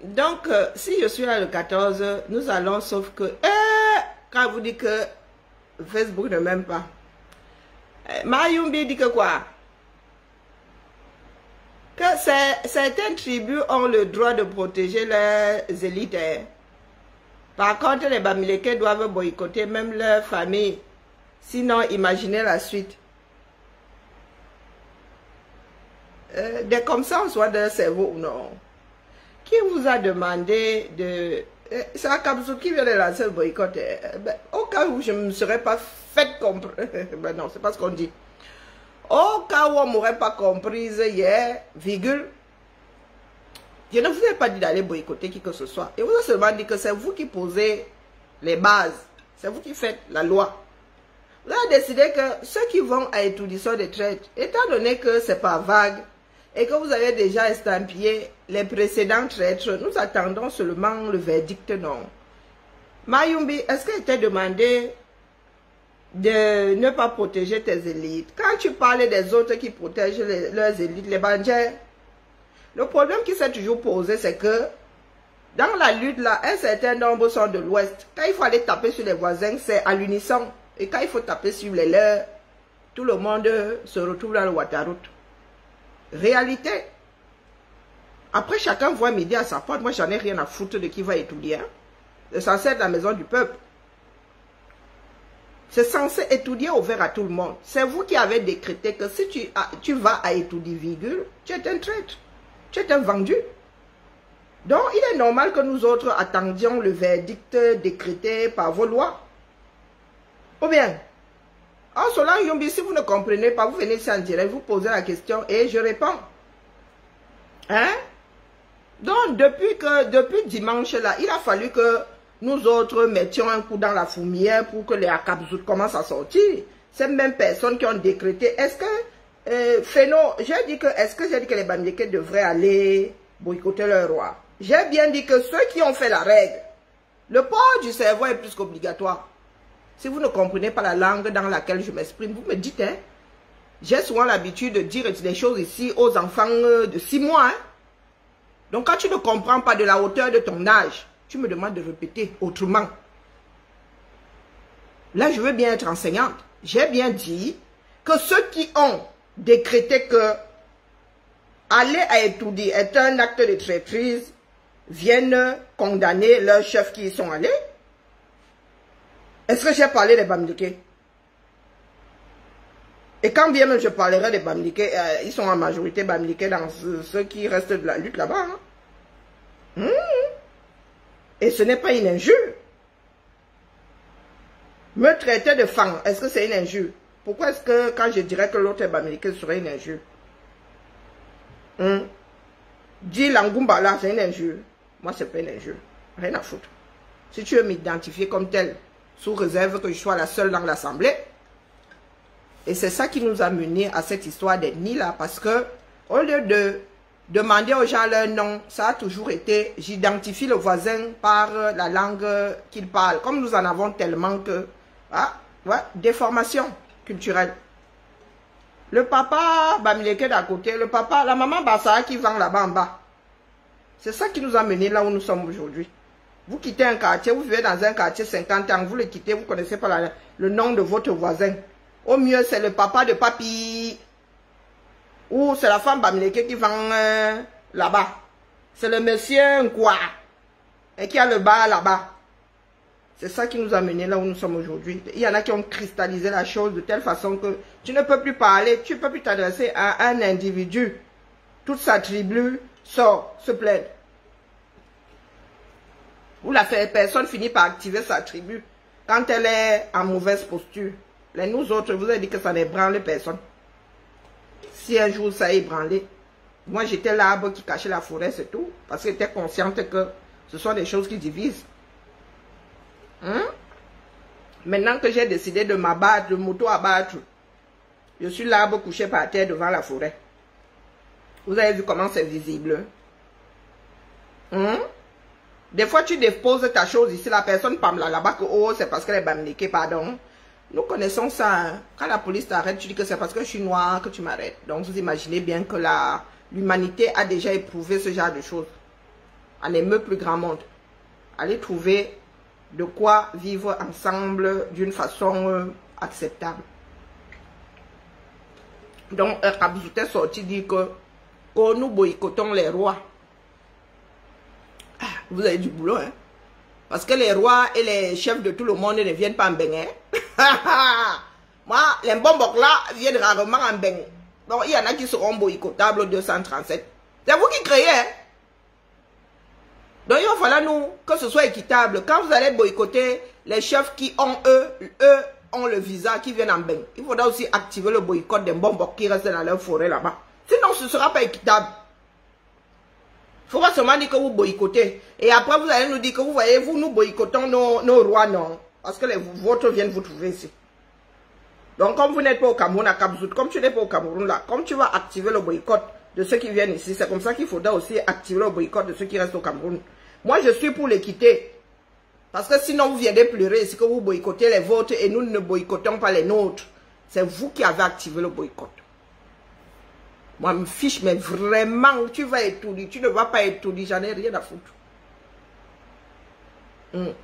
Donc, si je suis là le 14, nous allons, sauf que, quand vous dites que Facebook ne m'aime pas, Mayumbi dit que quoi? Que certaines tribus ont le droit de protéger leurs élites. Par contre, les Bamileke doivent boycotter même leur famille. Sinon, imaginez la suite. Des comme ça, on soit dans le cerveau ou non. Qui vous a demandé de... C'est Akabzou qui vient de lancer le boycott. Au cas où je ne me serais pas fait comprendre... Ben non, c'est pas ce qu'on dit. Au cas où on ne m'aurait pas comprise hier, virgule, je ne vous ai pas dit d'aller boycotter qui que ce soit. Et vous avez seulement dit que c'est vous qui posez les bases. C'est vous qui faites la loi. Vous avez décidé que ceux qui vont à étudier sont des traîtres. Étant donné que c'est pas vague et que vous avez déjà estampillé les précédents traîtres, nous attendons seulement le verdict, non. Mayumbi, est-ce qu'il t'a demandé de ne pas protéger tes élites? Quand tu parlais des autres qui protègent leurs élites, les bandits, le problème qui s'est toujours posé, c'est que dans la lutte, là, un certain nombre sont de l'Ouest. Quand il faut aller taper sur les voisins, c'est à l'unisson. Et quand il faut taper sur les leurs, tout le monde se retrouve dans le Ouattaroute. Réalité. Après, chacun voit midi à sa porte. Moi, j'en ai rien à foutre de qui va étudier. Hein. C'est censé être la maison du peuple. C'est censé étudier ouvert à tout le monde. C'est vous qui avez décrété que si tu vas à étudier, virgule, tu es un traître. Tu es un vendu. Donc, il est normal que nous autres attendions le verdict décrété par vos lois. Ou bien, en cela, Yombi, si vous ne comprenez pas, vous venez ici en direct, vous posez la question et je réponds. Hein? Donc, depuis dimanche là, il a fallu que nous autres mettions un coup dans la fourmière pour que les Akabzout commencent à sortir. Ces mêmes personnes qui ont décrété, est-ce que, Féno, est-ce que j'ai dit que les Bamileke devraient aller boycotter leur roi? J'ai bien dit que ceux qui ont fait la règle, le port du cerveau est plus qu'obligatoire. Si vous ne comprenez pas la langue dans laquelle je m'exprime, vous me dites, hein. J'ai souvent l'habitude de dire des choses ici aux enfants de 6 mois. Hein. Donc quand tu ne comprends pas de la hauteur de ton âge, tu me demandes de répéter autrement. Là, je veux bien être enseignante. J'ai bien dit que ceux qui ont décrété que aller à étudier est un acte de traîtrise viennent condamner leurs chefs qui y sont allés. Est-ce que j'ai parlé des Bamileke? Et quand bien même je parlerai des Bamileke, ils sont en majorité Bamileke dans ceux qui restent de la lutte là-bas. Hein? Et ce n'est pas une injure. Me traiter de fan, est-ce que c'est une injure? Pourquoi est-ce que quand je dirais que l'autre est Bamileke, ce serait une injure? Dis l'angumba là, c'est une injure. Moi, c'est pas une injure. Rien à foutre. Si tu veux m'identifier comme tel, sous réserve que je sois la seule dans l'assemblée. Et c'est ça qui nous a mené à cette histoire d'ethnie là. Parce que, au lieu de demander aux gens leur nom, ça a toujours été, j'identifie le voisin par la langue qu'il parle. Comme nous en avons tellement que, déformation culturelle. Le papa Bamileke d'à côté, le papa, la maman Bassa qui vend là-bas en bas. C'est ça qui nous a mené là où nous sommes aujourd'hui. Vous quittez un quartier, vous vivez dans un quartier 50 ans, vous le quittez, vous ne connaissez pas le nom de votre voisin. Au mieux, c'est le papa de papy. Ou c'est la femme Bamileke qui vend là-bas. C'est le monsieur quoi et qui a le bar là-bas. C'est ça qui nous a menés là où nous sommes aujourd'hui. Il y en a qui ont cristallisé la chose de telle façon que tu ne peux plus parler, tu ne peux plus t'adresser à un individu. Toute sa tribu sort, se plaint. Où la personne finit par activer sa tribu quand elle est en mauvaise posture. Les nous autres, vous avez dit que ça n'ébranle personne. Si un jour ça a ébranlé, moi j'étais l'arbre qui cachait la forêt, c'est tout. Parce que j'étais consciente que ce sont des choses qui divisent. Maintenant que j'ai décidé de m'abattre, de m'auto-abattre, je suis l'arbre couché par terre devant la forêt. Vous avez vu comment c'est visible. Des fois, tu déposes ta chose ici, la personne parle là-bas que oh, c'est parce qu'elle est Bamileke, pardon. Nous connaissons ça. Hein. Quand la police t'arrête, tu dis que c'est parce que je suis noire que tu m'arrêtes. Donc, vous imaginez bien que l'humanité a déjà éprouvé ce genre de choses. en émeut plus grand monde. Allez trouver de quoi vivre ensemble d'une façon acceptable. Donc, Kabzouté sorti dit que oh, nous boycottons les rois. Ah, vous avez du boulot, hein? Parce que les rois et les chefs de tout le monde ne viennent pas en Bénin. Moi, les Mbombok là viennent rarement en Bénin. Donc, il y en a qui seront boycottables au 237. C'est vous qui créez, hein? Donc, il va falloir nous, que ce soit équitable. Quand vous allez boycotter les chefs qui ont, eux ont le visa, qui viennent en Bénin, il faudra aussi activer le boycott des Mbombok qui restent dans leur forêt là-bas. Sinon, ce ne sera pas équitable. Il faudra seulement dire que vous boycottez. Et après, vous allez nous dire que vous voyez, vous, nous boycottons nos rois, non. Parce que les vôtres viennent vous trouver ici. Donc, comme vous n'êtes pas au Cameroun, à Kabzout, comme tu n'es pas au Cameroun là, comme tu vas activer le boycott de ceux qui viennent ici, c'est comme ça qu'il faudra aussi activer le boycott de ceux qui restent au Cameroun. Moi, je suis pour l'équité. Parce que sinon, vous viendrez pleurer, c'est que vous boycottez les vôtres et nous ne boycottons pas les nôtres. C'est vous qui avez activé le boycott. Moi, je me fiche, mais vraiment, tu vas étourdir, tu ne vas pas étourdir, j'en ai rien à foutre.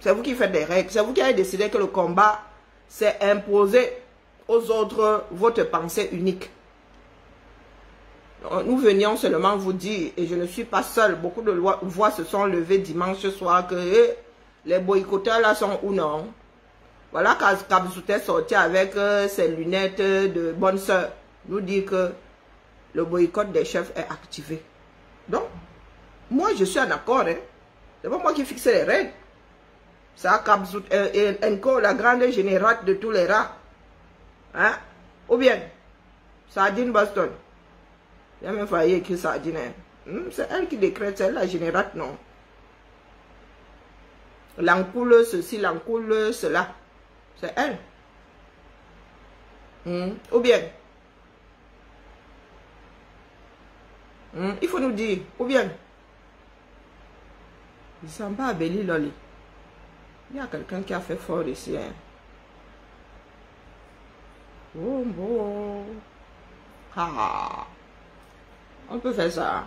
C'est vous qui faites des règles, c'est vous qui avez décidé que le combat, c'est imposer aux autres votre pensée unique. Donc, nous venions seulement vous dire, et je ne suis pas seul, beaucoup de voix se sont levées dimanche soir que les boycotteurs là sont ou non. Voilà Kabzouté sorti avec ses lunettes de bonne sœur, nous dit que le boycott des chefs est activé. Donc, moi, je suis en accord. Hein. C'est pas moi qui fixe les règles. C'est Kabzouté, encore la grande générate de tous les rats. Hein? Ou bien, Sardine Boston. Il y a même failli écrire Sardine. Hein. C'est elle qui décrète, c'est la générate, non. L'encoule ceci, l'encoule cela. C'est elle. Ou bien, il faut nous dire, ou bien, il s'en va à Béli Loli. Il y a quelqu'un qui a fait fort ici. Hein. Oh, bon. Ah. On peut faire ça.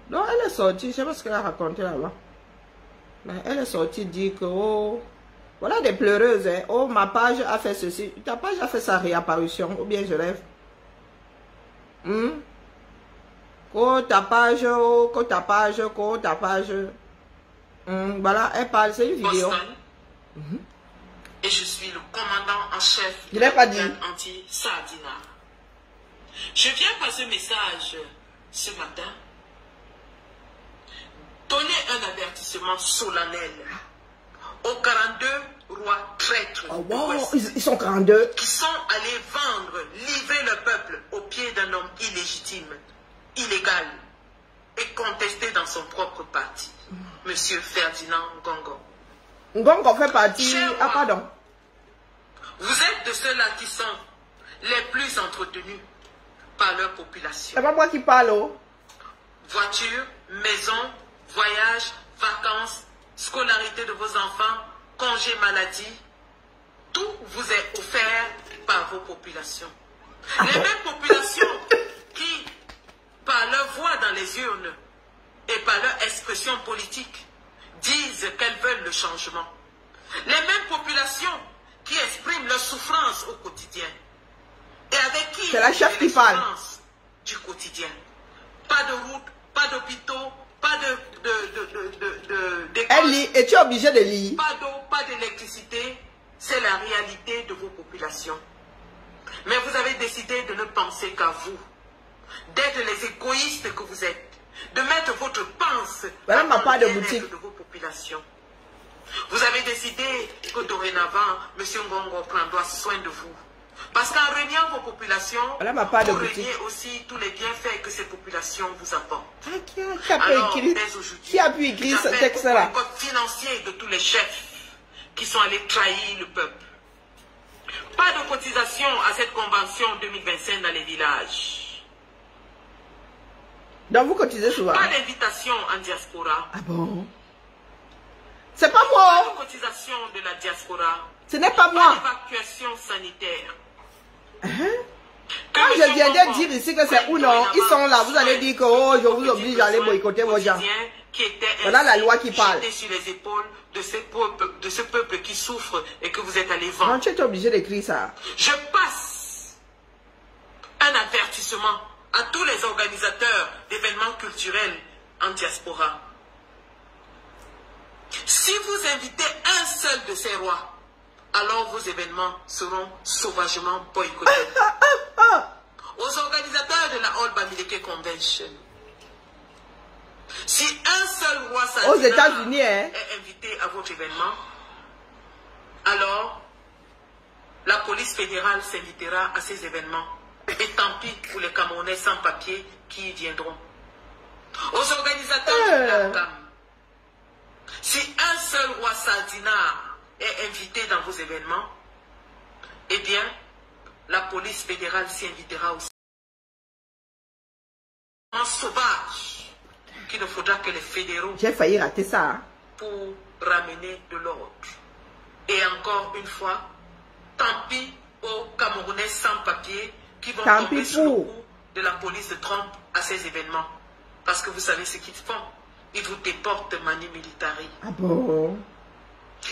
Donc, elle est sortie, je sais pas ce qu'elle a raconté là-bas. Mais elle est sortie dire que, oh, voilà des pleureuses. Hein. Oh, ma page a fait ceci. Ta page a fait sa réapparition. Ou bien je rêve. Ta page. Voilà, elle parle, c'est une vidéo. Et je suis le commandant en chef de la anti-Sardina. Je viens par ce message ce matin. Donner un avertissement solennel aux 42 rois traîtres de l'Ouest, ils sont 42 qui sont allés vendre, livrer le peuple au pied d'un homme illégitime, illégal et contesté dans son propre parti, Monsieur Ferdinand Ngongo. Ngongo fait partie... Ah, pardon. Vous êtes de ceux-là qui sont les plus entretenus par leur population. C'est pas moi qui parle, oh. Voiture, maison, voyage, vacances, scolarité de vos enfants, congé maladie, tout vous est offert par vos populations. Les mêmes populations qui, par leur voix dans les urnes et par leur expression politique, disent qu'elles veulent le changement. Les mêmes populations qui expriment leur souffrance au quotidien et avec qui c'est la chef qui parle du quotidien. Pas de route, pas d'hôpitaux, pas d'école. Elle lit et tu es obligé de lire. Pas d'eau, pas d'électricité. C'est la réalité de vos populations. Mais vous avez décidé de ne penser qu'à vous, d'être les égoïstes que vous êtes, de mettre votre pense voilà ma part de dans le boutique bien-être de vos populations. Vous avez décidé que dorénavant, M. Ngongo prendra soin de vous. Parce qu'en régnant vos populations, voilà ma part de vous boutique. régnez aussi tous les bienfaits que ces populations vous apportent. Qui a pu écrire ce texte-là? Le code financier de tous les chefs qui sont allés trahir le peuple. Pas de cotisation à cette convention 2025 dans les villages. Donc vous cotisez souvent? Pas d'invitation en diaspora. Ah bon? C'est pas moi. Pas de cotisation de la diaspora. Ce n'est pas moi. Pas d'évacuation sanitaire. Quand je viens de dire ici que c'est ou non, ils sont là, vous allez dire que oh, je vous oblige à aller boycotter vos gens. qui était voilà la loi qui parle. jeté sur les épaules de ce peuple qui souffre et que vous êtes allé vendre. Non, tu es obligé d'écrire ça. Je passe un avertissement à tous les organisateurs d'événements culturels en diaspora. Si vous invitez un seul de ces rois, alors vos événements seront sauvagement boycottés. Aux organisateurs de la All Bamileke Convention, si un seul roi aux États-Unis est invité à votre événement, alors la police fédérale s'invitera à ces événements. Et tant pis pour les Camerounais sans papier qui y viendront. Aux organisateurs de la CAM, si un seul roi Sardinard est invité dans vos événements, eh bien, la police fédérale s'y invitera aussi. En sauvage, qu'il ne faudra que les fédéraux... J'ai failli rater ça. Hein? Pour ramener de l'ordre. Et encore une fois, tant pis aux Camerounais sans papier qui vont tomber sous le coup de la police de Trump à ces événements. Parce que vous savez ce qu'ils font. Ils vous déportent manu militari. Ah bon?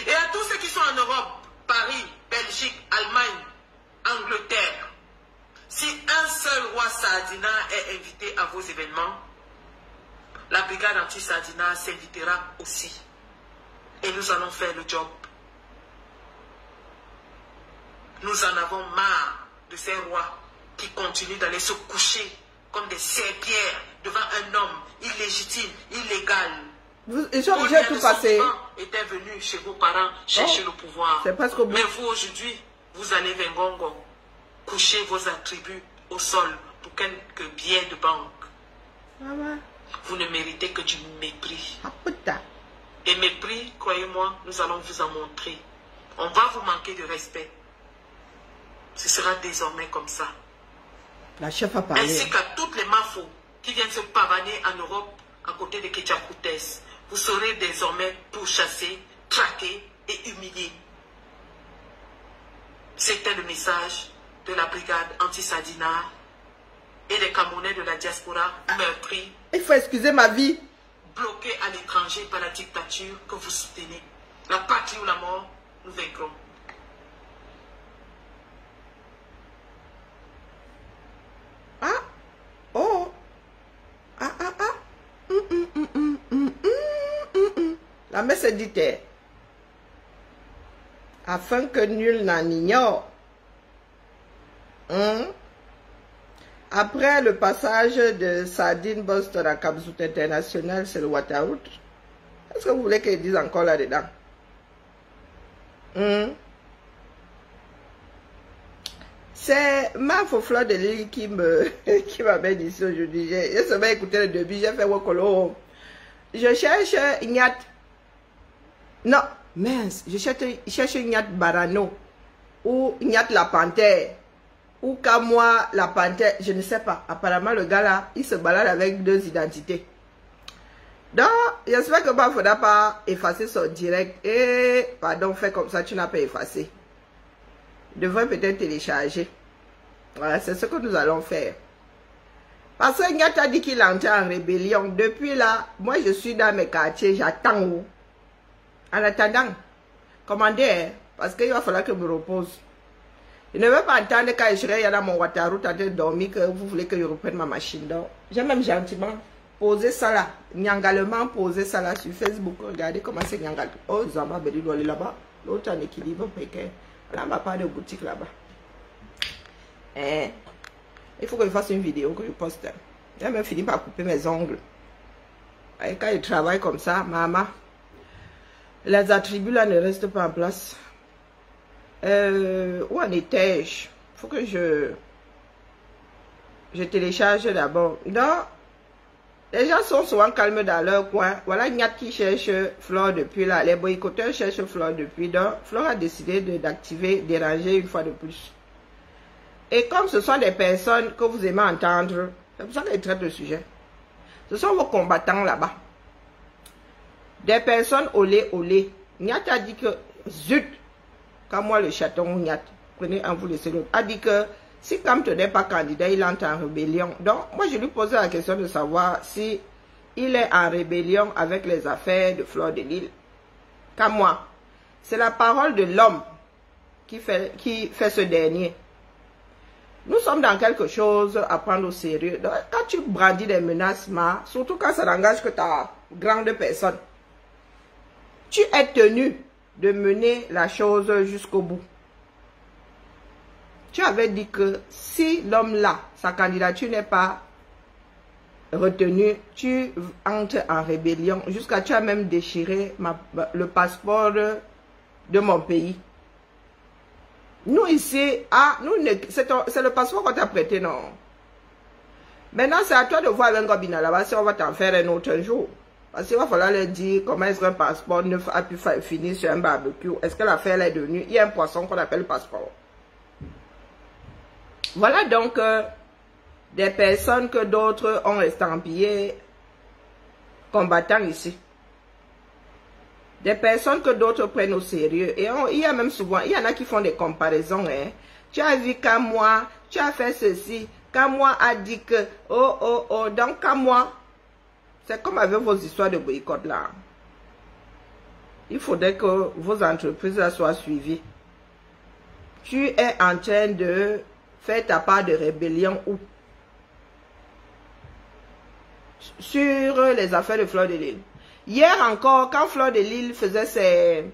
Et à tous ceux qui sont en Europe, Paris, Belgique, Allemagne, Angleterre, si un seul roi Sardina est invité à vos événements, la brigade anti-Sardina s'invitera aussi. Et nous allons faire le job. Nous en avons marre de ces rois qui continuent d'aller se coucher comme des serpillères devant un homme illégitime, illégal. Ils sont obligés de tout passer. Étaient venus chez vos parents chercher le pouvoir. Mais vous aujourd'hui, vous allez Vengongo, coucher vos attributs au sol pour quelques billets de banque. Ah ouais. Vous ne méritez que du mépris. Ah putain. Et mépris, croyez-moi, nous allons vous en montrer. On va vous manquer de respect. Ce sera désormais comme ça. La chef a parlé. Ainsi qu'à toutes les mafos qui viennent se pavaner en Europe à côté de Ketchakoutes. Vous serez désormais pourchassés, traqués et humiliés. C'était le message de la brigade anti-Sardina et des Camerounais de la diaspora meurtris. Il faut excuser ma vie. Bloqués à l'étranger par la dictature que vous soutenez. La patrie ou la mort, nous vaincrons. Ah. Oh. Ah, ah, ah. La messe dit afin que nul n'en ignore. Après le passage de Sardine Boston à Kabzout International, c'est le Waterhout. Est-ce que vous voulez qu'ils disent encore là-dedans? C'est ma fleur de l'île qui m'amène ici aujourd'hui. J'ai seulement écouté le début, j'ai fait Wokolo. Je cherche Ignat. Non, mince, je cherche Ignat Barano. Ou Ignat la panthère. Ou Kamoa la panthère. Je ne sais pas. Apparemment, le gars là, il se balade avec deux identités. Donc, j'espère que il ne faudra pas effacer son direct. Et, pardon, fais comme ça, tu n'as pas effacé. Devrait peut-être télécharger. Voilà, c'est ce que nous allons faire. Parce que Ignat a dit qu'il entrait en rébellion. Depuis là, moi je suis dans mes quartiers, j'attends. En attendant, commandez, parce qu'il va falloir que je me repose. Je ne veux pas entendre quand je serai dans mon Wataru en train de dormir que vous voulez que je reprenne ma machine. Donc, j'ai même gentiment posé ça là, nyangalement posé ça là sur Facebook. Regardez comment c'est nyangal. Oh, Zamba Belido est là-bas. L'autre en équilibre, pékin. Là, ma part de boutique là-bas. Il faut que je fasse une vidéo que je poste. J'ai même fini par couper mes ongles. Et quand je travaille comme ça, maman, les attributs là ne restent pas en place. Où en étais-je? Il faut que je télécharge d'abord. Donc, les gens sont souvent calmes dans leur coin. Voilà Ignat qui cherche Flore depuis là. Les boycotteurs cherchent Flore depuis. Donc, Flore a décidé d'activer, déranger une fois de plus. Et comme ce sont des personnes que vous aimez entendre, c'est pour ça qu'ils traitent le sujet. Ce sont vos combattants là-bas. Des personnes olé. Ignat a dit que, zut, quand moi le chaton Ignat, prenez un vous laissez l'autre, a dit que si Kam n'est pas candidat, il entre en rébellion. Donc, moi je lui posais la question de savoir si il est en rébellion avec les affaires de Fleur de Lys. Kamwa, c'est la parole de l'homme qui fait ce dernier. Nous sommes dans quelque chose à prendre au sérieux. Donc, quand tu brandis des menaces, surtout quand ça n'engage que ta grande personne, tu es tenu de mener la chose jusqu'au bout. Tu avais dit que si l'homme-là, sa candidature n'est pas retenue, tu entres en rébellion. Jusqu'à tu as même déchiré le passeport de mon pays. Nous ici, c'est le passeport qu'on t'a prêté, non? Maintenant, c'est à toi de voir avec Gobina là-bas si on va t'en faire un autre jour. Parce qu'il va falloir leur dire comment est-ce qu'un passeport neuf a pu finir sur un barbecue. Est-ce que l'affaire est devenue? Il y a un poisson qu'on appelle passeport. Voilà donc des personnes que d'autres ont estampillées combattants ici. Des personnes que d'autres prennent au sérieux. Et il y a même souvent, il y en a qui font des comparaisons. Hein. Tu as vu qu'à moi, tu as fait ceci. Qu'à moi a dit que, donc qu'à moi. C'est comme avec vos histoires de boycott là. Il faudrait que vos entreprises là soient suivies. Tu es en train de faire ta part de rébellion où? Sur les affaires de Fleur de Lys. Hier encore, quand Fleur de Lys faisait ses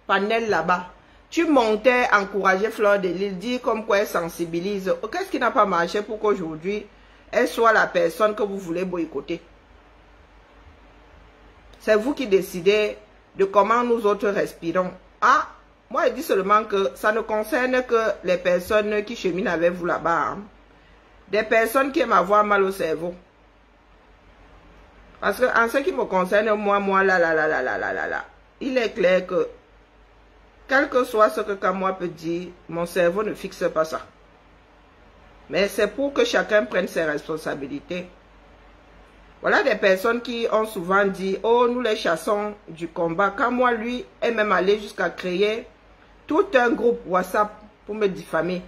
panels là-bas, tu montais, encourager Fleur de Lys, dire comme quoi elle sensibilise. Qu'est-ce qui n'a pas marché pour qu'aujourd'hui, elle soit la personne que vous voulez boycotter? C'est vous qui décidez de comment nous autres respirons. Ah, moi je dis seulement que ça ne concerne que les personnes qui cheminent avec vous là-bas. Hein. Des personnes qui aiment avoir mal au cerveau. Parce que en ce qui me concerne, moi, là, il est clair que, quel que soit ce que moi peut dire, mon cerveau ne fixe pas ça. Mais c'est pour que chacun prenne ses responsabilités. Voilà des personnes qui ont souvent dit, oh, nous les chassons du combat. Quand moi, lui, est même allé jusqu'à créer tout un groupe WhatsApp pour me diffamer.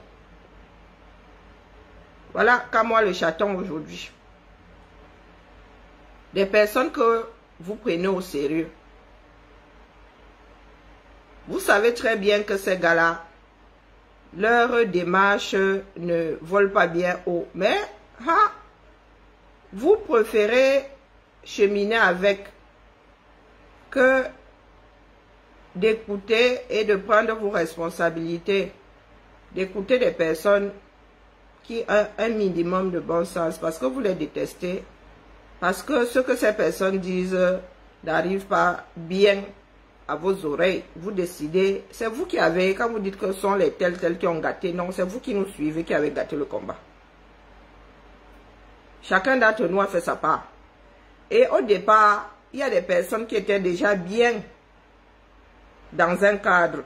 Voilà, quand moi, le chaton aujourd'hui. Des personnes que vous prenez au sérieux. Vous savez très bien que ces gars-là, leur démarche ne vole pas bien haut. Mais, vous préférez cheminer avec que d'écouter et de prendre vos responsabilités. D'écouter des personnes qui ont un minimum de bon sens parce que vous les détestez. Parce que ce que ces personnes disent n'arrive pas bien à vos oreilles. Vous décidez, c'est vous qui avez, quand vous dites que ce sont les tels qui ont gâté, non, c'est vous qui nous suivez qui avez gâté le combat. Chacun d'entre nous a fait sa part. Et au départ, il y a des personnes qui étaient déjà bien dans un cadre.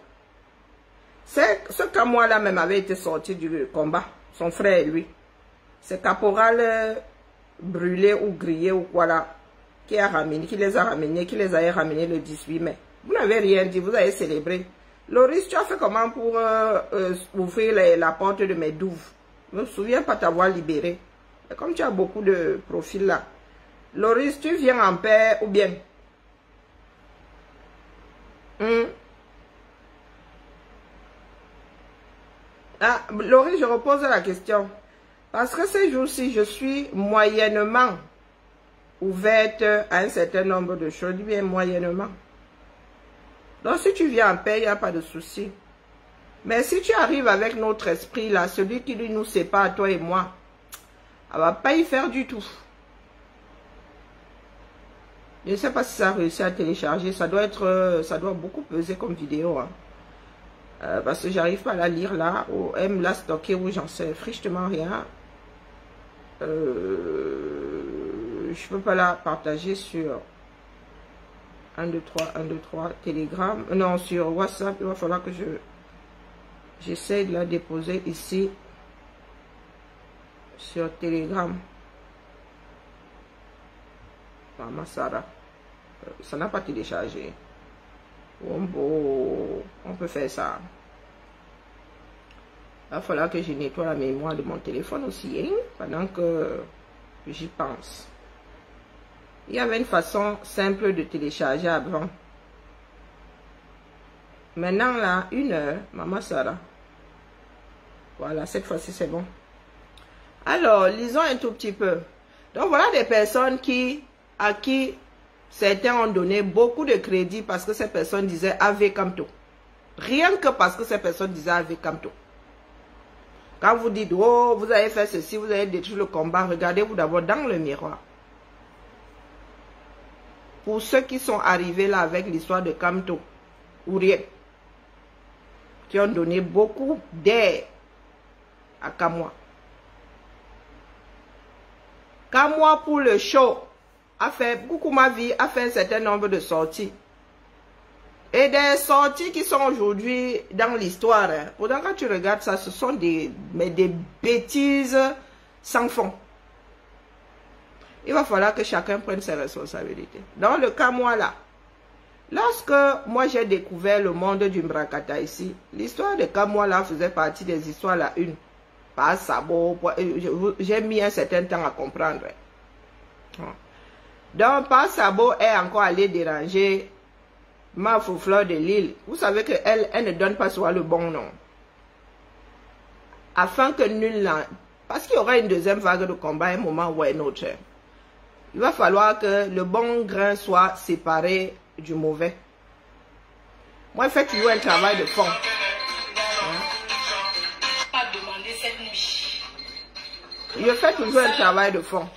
Ce Kamwa-là même avait été sorti du combat, son frère et lui. C'est caporal brûlé ou grillé ou quoi là, qui les a ramenés le 18 mai. Vous n'avez rien dit, vous avez célébré. Loris, tu as fait comment pour ouvrir la porte de mes douves? Je ne me souviens pas t'avoir libéré. Et comme tu as beaucoup de profils là. Loris, tu viens en paix ou bien? Ah, Loris, je repose la question. Parce que ces jours-ci, je suis moyennement ouverte à un certain nombre de choses, bien moyennement. Donc, si tu viens en paix, il n'y a pas de souci. Mais si tu arrives avec notre esprit là, celui qui nous sépare, toi et moi, elle ne va pas y faire du tout. Je ne sais pas si ça a réussi à télécharger. Ça doit beaucoup peser comme vidéo. Hein. Parce que j'arrive pas à la lire là. Ou elle me l'a stocké ou j'en sais frichement rien. Je ne peux pas la partager sur 1, 2, 3 Telegram. Non, sur WhatsApp. Il va falloir que j'essaie de la déposer ici sur Telegram. Maman Sarah. Ça n'a pas téléchargé. On peut faire ça. Il va falloir que je nettoie la mémoire de mon téléphone aussi, hein, pendant que j'y pense. Il y avait une façon simple de télécharger avant. Maintenant, là, 1 heure, Maman Sarah. Voilà, cette fois-ci, c'est bon. Alors, lisons un tout petit peu. Donc, voilà des personnes à qui certains ont donné beaucoup de crédit parce que ces personnes disaient Ave Kamto. Rien que parce que ces personnes disaient Ave Kamto. Quand vous dites, oh, vous avez fait ceci, vous avez détruit le combat, regardez-vous d'abord dans le miroir. Pour ceux qui sont arrivés là avec l'histoire de Kamto, ou rien, qui ont donné beaucoup d'aide à Kamwa. Kamwa pour le show a fait a fait un certain nombre de sorties. Et des sorties qui sont aujourd'hui dans l'histoire. Hein. Pourtant, quand tu regardes ça, ce sont des bêtises sans fond. Il va falloir que chacun prenne ses responsabilités. Dans le cas, moi là, lorsque moi j'ai découvert le monde du Mbrakata ici, l'histoire de Kamwa là faisait partie des histoires la une. Pas sabot, j'ai mis un certain temps à comprendre. Donc, Pas sabot est encore allé déranger ma Fleur de Lille. Vous savez qu'elle ne donne pas souvent le bon nom. Afin que nul n'en... Parce qu'il y aura une deuxième vague de combat à un moment ou à un autre. Il va falloir que le bon grain soit séparé du mauvais. Moi, je fais toujours un travail de fond. Je fais toujours un travail de fond.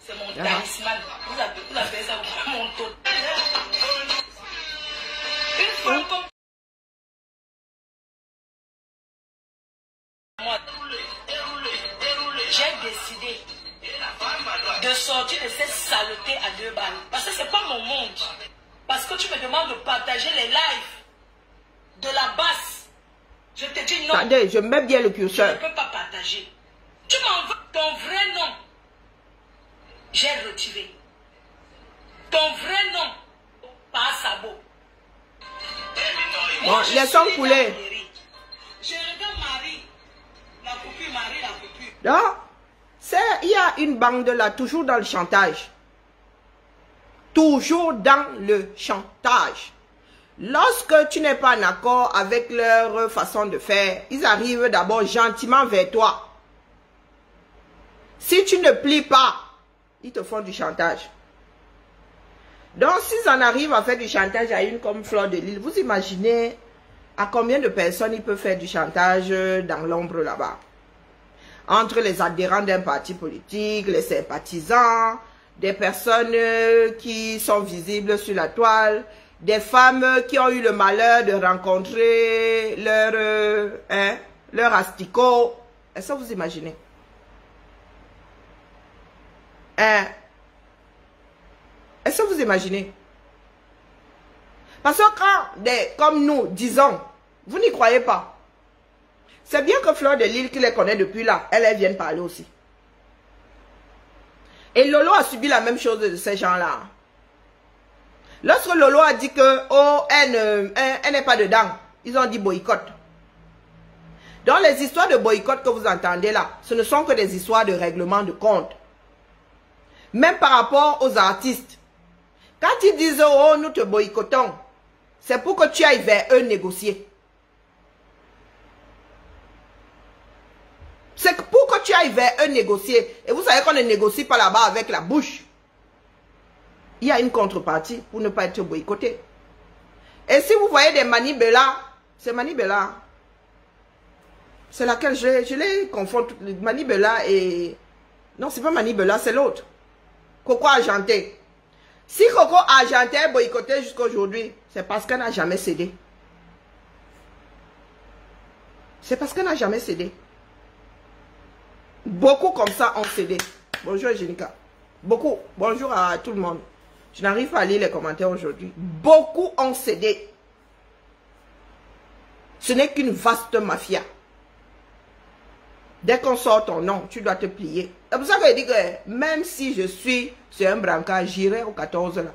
C'est mon talisman. Vous appelez ça mon totem. Une fois comme moi, j'ai décidé de sortir de cette saleté à 2 balles. Parce que c'est pas mon monde. Parce que tu me demandes de partager les lives de la basse. Je te dis non. Attendez, je mets bien le curseur. Je ne peux pas partager. Tu m'en veux ton vrai nom. J'ai retiré. Ton vrai nom. Pas sabot. Bon, laissons couler. Je regarde Marie. La coupure, Marie, la coupure. Donc, il y a une bande là, toujours dans le chantage. Toujours dans le chantage. Lorsque tu n'es pas en accord avec leur façon de faire, ils arrivent d'abord gentiment vers toi. Si tu ne plies pas, ils te font du chantage. Donc, s'ils en arrivent à faire du chantage à une comme Fleur de Lille, vous imaginez à combien de personnes ils peuvent faire du chantage dans l'ombre là-bas. Entre les adhérents d'un parti politique, les sympathisants, des personnes qui sont visibles sur la toile, des femmes qui ont eu le malheur de rencontrer leur asticot. Est-ce que vous imaginez? Est-ce que vous imaginez? Parce que quand comme nous disons, vous n'y croyez pas. C'est bien que Fleur de Lille qui les connaît depuis là, elles viennent parler aussi. Et Lolo a subi la même chose de ces gens-là. Lorsque Lolo a dit que elle n'est pas dedans, ils ont dit boycott. Donc les histoires de boycott que vous entendez là, ce ne sont que des histoires de règlement de compte. Même par rapport aux artistes. Quand ils disent « Oh, nous te boycottons », c'est pour que tu ailles vers eux négocier. C'est pour que tu ailles vers eux négocier. Et vous savez qu'on ne négocie pas là-bas avec la bouche. Il y a une contrepartie pour ne pas être boycotté. Et si vous voyez des Manibela, c'est Manibela. C'est laquelle je les confonds. Manibela et... Non, c'est pas Manibela, c'est l'autre. Coco Argenté. Si Coco Argenté est boycotté jusqu'à aujourd'hui, c'est parce qu'elle n'a jamais cédé. C'est parce qu'elle n'a jamais cédé. Beaucoup comme ça ont cédé. Bonjour Jenica. Beaucoup. Bonjour à tout le monde. Je n'arrive pas à lire les commentaires aujourd'hui. Beaucoup ont cédé. Ce n'est qu'une vaste mafia. Dès qu'on sort ton nom, tu dois te plier. C'est pour ça que je dis que même si je suis sur un brancard, j'irai au 14 là.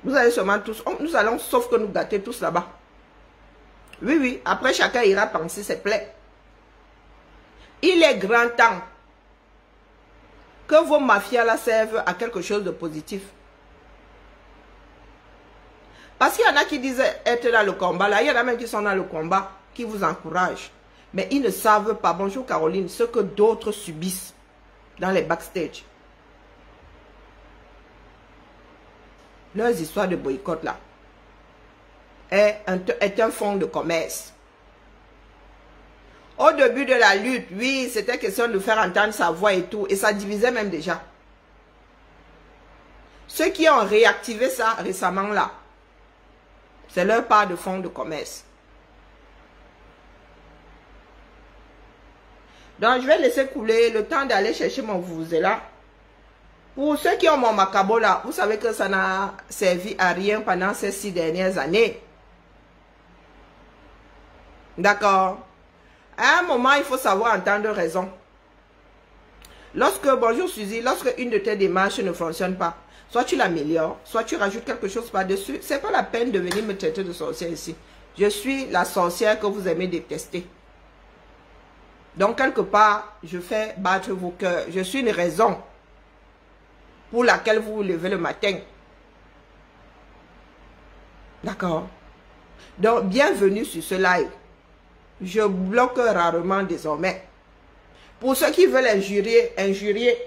Vous allez seulement tous, nous allons sauf que nous gâter tous là-bas. Oui, oui, après chacun ira penser ses plaies. Il est grand temps que vos mafias là servent à quelque chose de positif. Parce qu'il y en a qui disent être dans le combat, là, il y en a même qui sont dans le combat, qui vous encouragent. Mais ils ne savent pas, bonjour Caroline, ce que d'autres subissent dans les backstage. Leurs histoires de boycott là est un fonds de commerce. Au début de la lutte, oui, c'était question de faire entendre sa voix et tout, et ça divisait même déjà. Ceux qui ont réactivé ça récemment là, c'est leur part de fonds de commerce. Donc, je vais laisser couler le temps d'aller chercher mon vuvuzela. Pour ceux qui ont mon macabo là, vous savez que ça n'a servi à rien pendant ces 6 dernières années. D'accord. À un moment, il faut savoir entendre raison. Lorsque, bonjour Suzy, lorsque une de tes démarches ne fonctionne pas, soit tu l'améliores, soit tu rajoutes quelque chose par-dessus. C'est pas la peine de venir me traiter de sorcière ici. Je suis la sorcière que vous aimez détester. Donc, quelque part, je fais battre vos cœurs. Je suis une raison pour laquelle vous vous levez le matin. D'accord? Donc, bienvenue sur ce live. Je bloque rarement désormais. Pour ceux qui veulent injurier,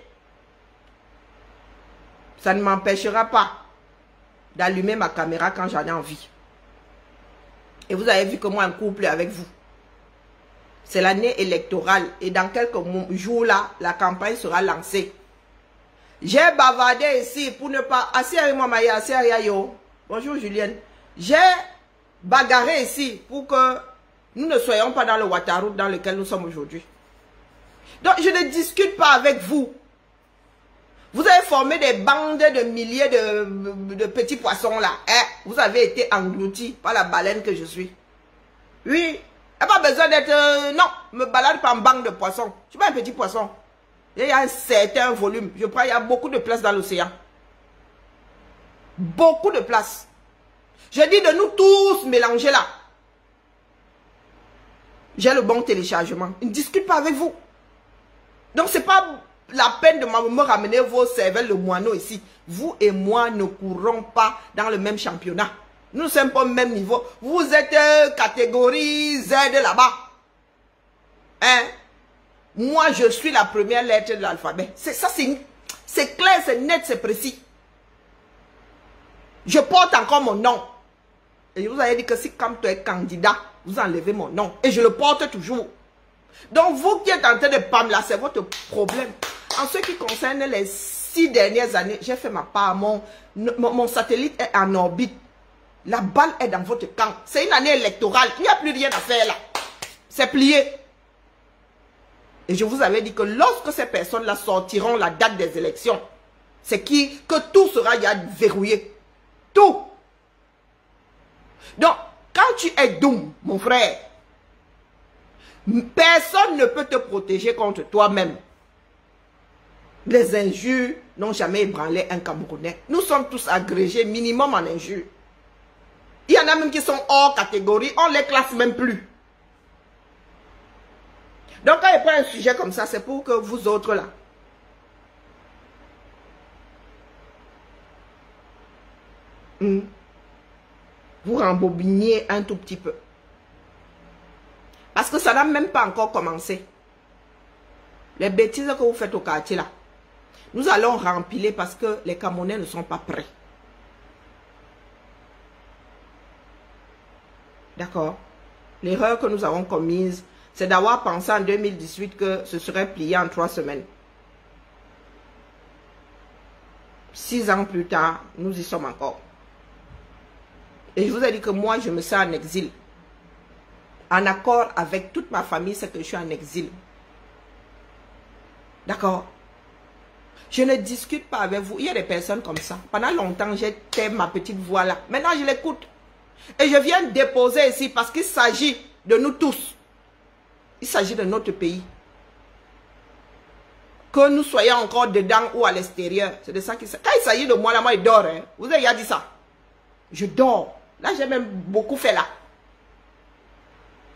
ça ne m'empêchera pas d'allumer ma caméra quand j'en ai envie. Et vous avez vu que moi, en couple avec vous. C'est l'année électorale et dans quelques jours là, la campagne sera lancée. J'ai bavardé ici pour ne pas... Assis avec moi, Maya, assis avec yo. Bonjour Julienne. J'ai bagarré ici pour que nous ne soyons pas dans le Ouattara dans lequel nous sommes aujourd'hui. Donc je ne discute pas avec vous. Vous avez formé des bandes de milliers de petits poissons là. Vous avez été engloutis par la baleine que je suis. Oui. Il n'y a pas besoin d'être... non, me balade pas en bande de poissons. Je ne suis pas un petit poisson. Il y a un certain volume. Je crois qu'il y a beaucoup de place dans l'océan. Beaucoup de place. Je dis de nous tous mélanger là. J'ai le bon téléchargement. Je ne discute pas avec vous. Donc, ce n'est pas la peine de me ramener vos cervelles de moineaux ici. Vous et moi ne courons pas dans le même championnat. Nous ne sommes pas au même niveau. Vous êtes catégorie Z là-bas. Hein? Moi, je suis la première lettre de l'alphabet. C'est clair, c'est net, c'est précis. Je porte encore mon nom. Et je vous avais dit que si quand tu es candidat, vous enlevez mon nom. Et je le porte toujours. Donc, vous qui êtes en train de pam là, c'est votre problème. En ce qui concerne les 6 dernières années, j'ai fait ma part. Mon satellite est en orbite. La balle est dans votre camp. C'est une année électorale. Il n'y a plus rien à faire là. C'est plié. Et je vous avais dit que lorsque ces personnes-là sortiront la date des élections, c'est que tout sera déjà verrouillé. Tout. Donc, quand tu es doux, mon frère, personne ne peut te protéger contre toi-même. Les injures n'ont jamais ébranlé un Camerounais. Nous sommes tous agrégés minimum en injures. Il y en a même qui sont hors catégorie, on ne les classe même plus. Donc quand je prends un sujet comme ça, c'est pour que vous autres là, vous rembobiniez un tout petit peu. Parce que ça n'a même pas encore commencé. Les bêtises que vous faites au quartier là, nous allons rempiler parce que les Camerounais ne sont pas prêts. D'accord? L'erreur que nous avons commise, c'est d'avoir pensé en 2018 que ce serait plié en 3 semaines. 6 ans plus tard, nous y sommes encore. Et je vous ai dit que moi, je me sens en exil. En accord avec toute ma famille, c'est que je suis en exil. D'accord? Je ne discute pas avec vous. Il y a des personnes comme ça. Pendant longtemps, j'étais ma petite voix là. Maintenant, je l'écoute. Et je viens déposer ici parce qu'il s'agit de nous tous. Il s'agit de notre pays. Que nous soyons encore dedans ou à l'extérieur. C'est de ça qu'il s'agit. Quand il s'agit de moi, là, moi, je dors. Hein. Vous avez déjà dit ça. Je dors. Là, j'ai même beaucoup fait là.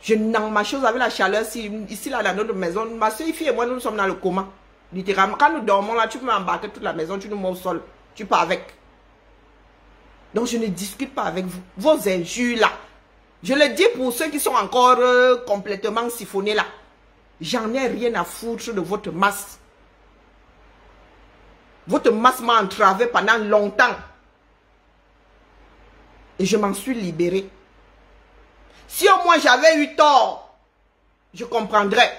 Je n'en ma chose avec la chaleur. Ici, là, dans notre maison, ma soeur, fille et moi, nous sommes dans le coma. Littéralement, quand nous dormons là, tu peux embarquer toute la maison, tu nous mets au sol. Tu pars avec. Donc, je ne discute pas avec vous. Vos injures là. Je le dis pour ceux qui sont encore complètement siphonnés là. J'en ai rien à foutre de votre masse. Votre masse m'a entravé pendant longtemps. Et je m'en suis libéré. Si au moins j'avais eu tort, je comprendrais.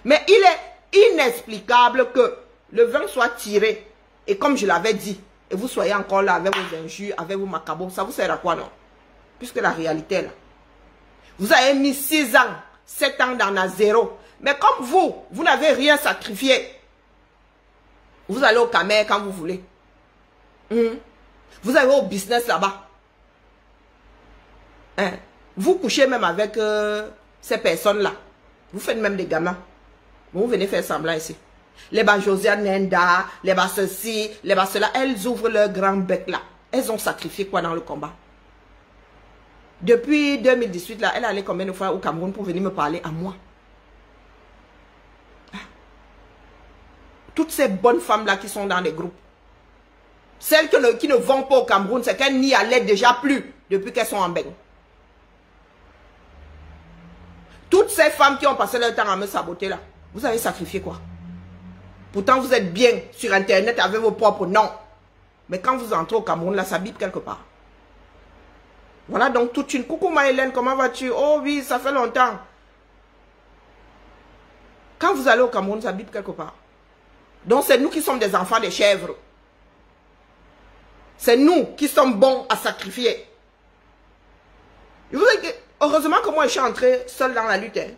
Mais il est inexplicable que le vin soit tiré. Et comme je l'avais dit, et vous soyez encore là avec vos injures, avec vos macabres, ça vous sert à quoi, non? Puisque la réalité est là. Vous avez mis 6 ans, 7 ans dans la zéro. Mais comme vous n'avez rien sacrifié. Vous allez au Camer quand vous voulez. Vous allez au business là-bas. Hein? Vous couchez même avec ces personnes-là. Vous faites même des gamins. Vous venez faire semblant ici. Les bas Josiane Nenda, les bas ceci, les bas cela. Elles ouvrent leur grand bec là. Elles ont sacrifié quoi dans le combat? Depuis 2018 là, elle allait combien de fois au Cameroun pour venir me parler à moi? Toutes ces bonnes femmes-là qui sont dans les groupes. Celles qui ne vont pas au Cameroun, c'est qu'elles n'y allaient déjà plus depuis qu'elles sont en bain. Toutes ces femmes qui ont passé leur temps à me saboter là, vous avez sacrifié quoi? Pourtant, vous êtes bien sur Internet avec vos propres noms. Mais quand vous entrez au Cameroun, là, ça bip quelque part. Voilà donc toute une... Coucou Maëlène, comment vas-tu? Oh oui, ça fait longtemps. Quand vous allez au Cameroun, ça bip quelque part. Donc c'est nous qui sommes des enfants des chèvres. C'est nous qui sommes bons à sacrifier. Je vous dis que, heureusement que moi je suis entré seul dans la lutte. Hein.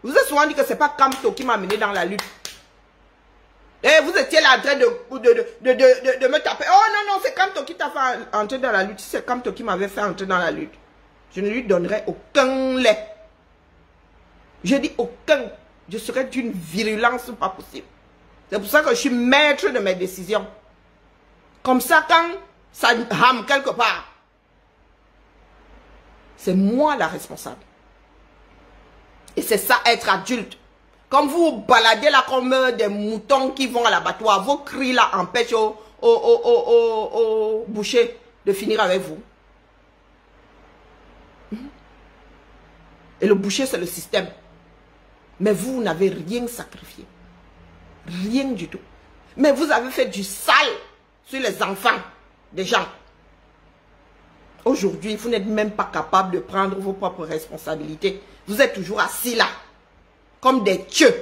Je vous ai souvent dit que ce n'est pas Kamto qui m'a mené dans la lutte. Et vous étiez là en train de me taper. Oh non, non, c'est Kamto qui t'a fait entrer dans la lutte. Si c'est Kamto qui m'avait fait entrer dans la lutte, je ne lui donnerais aucun lait. Je dis aucun. Je serais d'une virulence pas possible. C'est pour ça que je suis maître de mes décisions. Comme ça, quand ça rame quelque part, c'est moi la responsable. Et c'est ça, être adulte. Comme vous vous baladez là comme des moutons qui vont à l'abattoir, vos cris là empêchent au boucher de finir avec vous. Et le boucher, c'est le système. Mais vous n'avez rien sacrifié. Rien du tout. Mais vous avez fait du sale sur les enfants des gens. Aujourd'hui, vous n'êtes même pas capable de prendre vos propres responsabilités. Vous êtes toujours assis là, comme des dieux,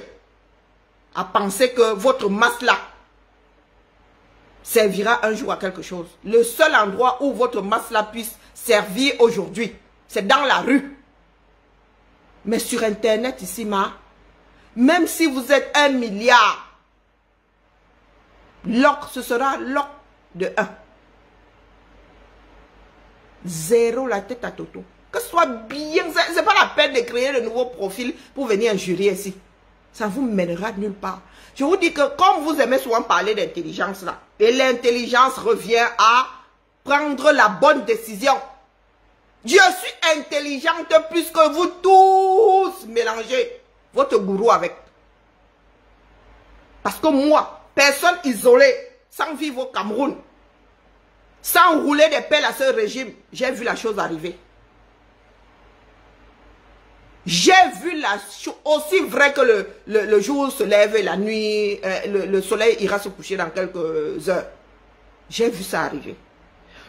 à penser que votre masse là servira un jour à quelque chose. Le seul endroit où votre masse là puisse servir aujourd'hui, c'est dans la rue. Mais sur Internet ici, même si vous êtes 1 milliard, ce sera l'oc de 1. 0 la tête à Toto. Que ce soit bien, ce n'est pas la peine de créer de nouveaux profils pour venir injurier ici. Ça vous mènera nulle part. Je vous dis que comme vous aimez souvent parler d'intelligence là, et l'intelligence revient à prendre la bonne décision. Je suis intelligente plus que vous tous mélangez votre gourou avec. Parce que moi, personne isolée, sans vivre au Cameroun, sans rouler des pelles à ce régime, j'ai vu la chose arriver. J'ai vu la chose, aussi vrai que le jour se lève et la nuit, le soleil ira se coucher dans quelques heures. J'ai vu ça arriver.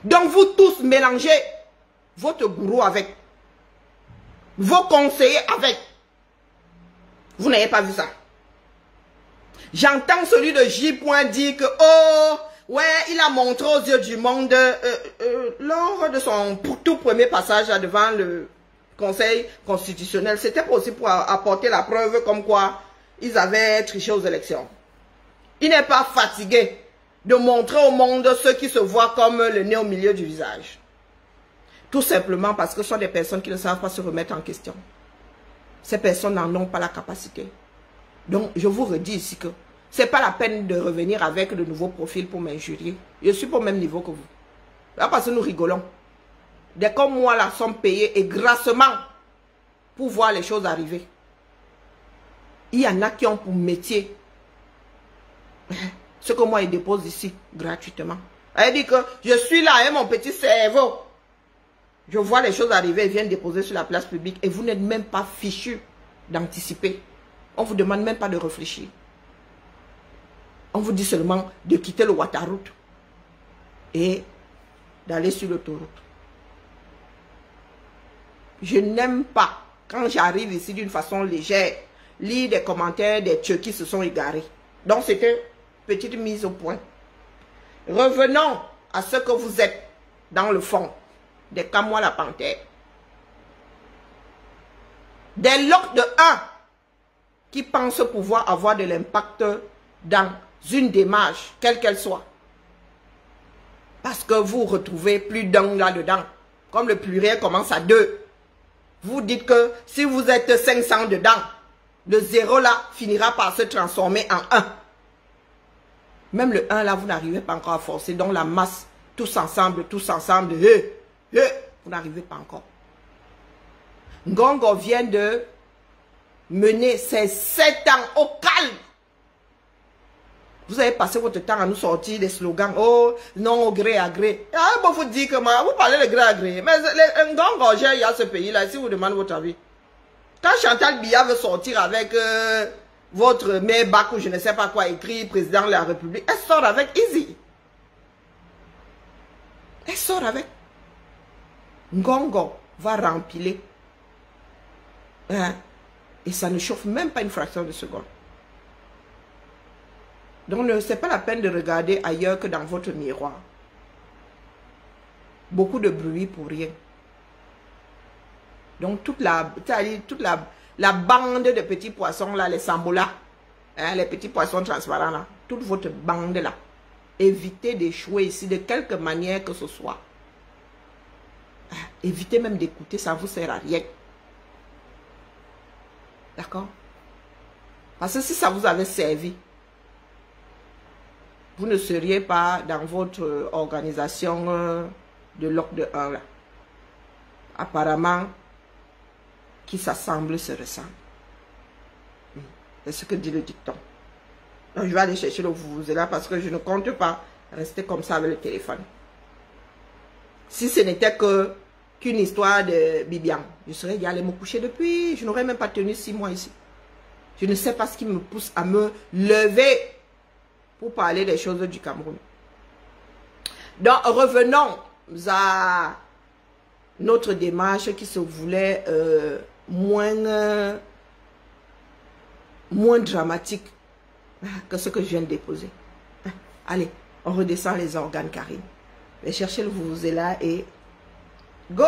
Donc vous tous mélangez votre gourou avec, vos conseillers avec. Vous n'avez pas vu ça. J'entends celui de J. dire que, oh, ouais, il a montré aux yeux du monde, lors de son tout premier passage là, devant le Conseil constitutionnel, c'était aussi pour apporter la preuve comme quoi ils avaient triché aux élections. Il n'est pas fatigué de montrer au monde ceux qui se voient comme le nez au milieu du visage. Tout simplement parce que ce sont des personnes qui ne savent pas se remettre en question. Ces personnes n'en ont pas la capacité. Donc, je vous redis ici que ce n'est pas la peine de revenir avec de nouveaux profils pour m'injurier. Je suis pas au même niveau que vous. Là, parce que nous rigolons. Des comme moi, là, sont payés et grassement pour voir les choses arriver. Il y en a qui ont pour métier Ce que moi, il dépose ici, gratuitement. Elle dit que je suis là, hein, mon petit cerveau. Je vois les choses arriver, ils viennent déposer sur la place publique et vous n'êtes même pas fichu d'anticiper. On ne vous demande même pas de réfléchir. On vous dit seulement de quitter le Ouattararoute et d'aller sur l'autoroute. Je n'aime pas, quand j'arrive ici d'une façon légère, lire des commentaires des Turcs qui se sont égarés. Donc c'était une petite mise au point. Revenons à ce que vous êtes dans le fond. Des Kamois la panthère. Des locs de 1 qui pensent pouvoir avoir de l'impact dans une démarche, quelle qu'elle soit. Parce que vous retrouvez plus d'un là-dedans. Comme le pluriel commence à 2. Vous dites que si vous êtes 500 dedans, le 0 là finira par se transformer en 1. Même le 1 là, vous n'arrivez pas encore à forcer. Donc la masse, tous ensemble, vous n'arrivez pas encore. Ngongo vient de mener ses 7 ans au calme. Vous avez passé votre temps à nous sortir des slogans. Oh, non, au gré à gré. Ah, bon, vous dites que moi, vous parlez de gré à gré. Mais Ngongo, il y a ce pays-là, si vous demandez votre avis. Quand Chantal Biya veut sortir avec votre mère bac ou je ne sais pas quoi écrit, président de la République, elle sort avec Easy. Elle sort avec. Ngongo va rempiler. Hein? Et ça ne chauffe même pas une fraction de seconde. Donc, ce n'est pas la peine de regarder ailleurs que dans votre miroir. Beaucoup de bruit pour rien. Donc, toute la bande de petits poissons, là, les sambolas, hein, les petits poissons transparents, là, toute votre bande, là, évitez d'échouer ici de quelque manière que ce soit. Évitez même d'écouter, ça ne vous sert à rien. D'accord? Parce que si ça vous avait servi, vous ne seriez pas dans votre organisation de loc de 1 là. Apparemment, qui s'assemble se ressemble. C'est ce que dit le dicton. Donc, je vais aller chercher le vuvuzela parce que je ne compte pas rester comme ça avec le téléphone. Si ce n'était qu'une histoire de Bibian, je serais déjà allé me coucher depuis. Je n'aurais même pas tenu 6 mois ici. Je ne sais pas ce qui me pousse à me lever pour parler des choses du Cameroun. Donc, revenons à notre démarche qui se voulait moins dramatique que ce que je viens de déposer. Allez, on redescend les organes, Karine. Je vais chercher le vuvuzela et go!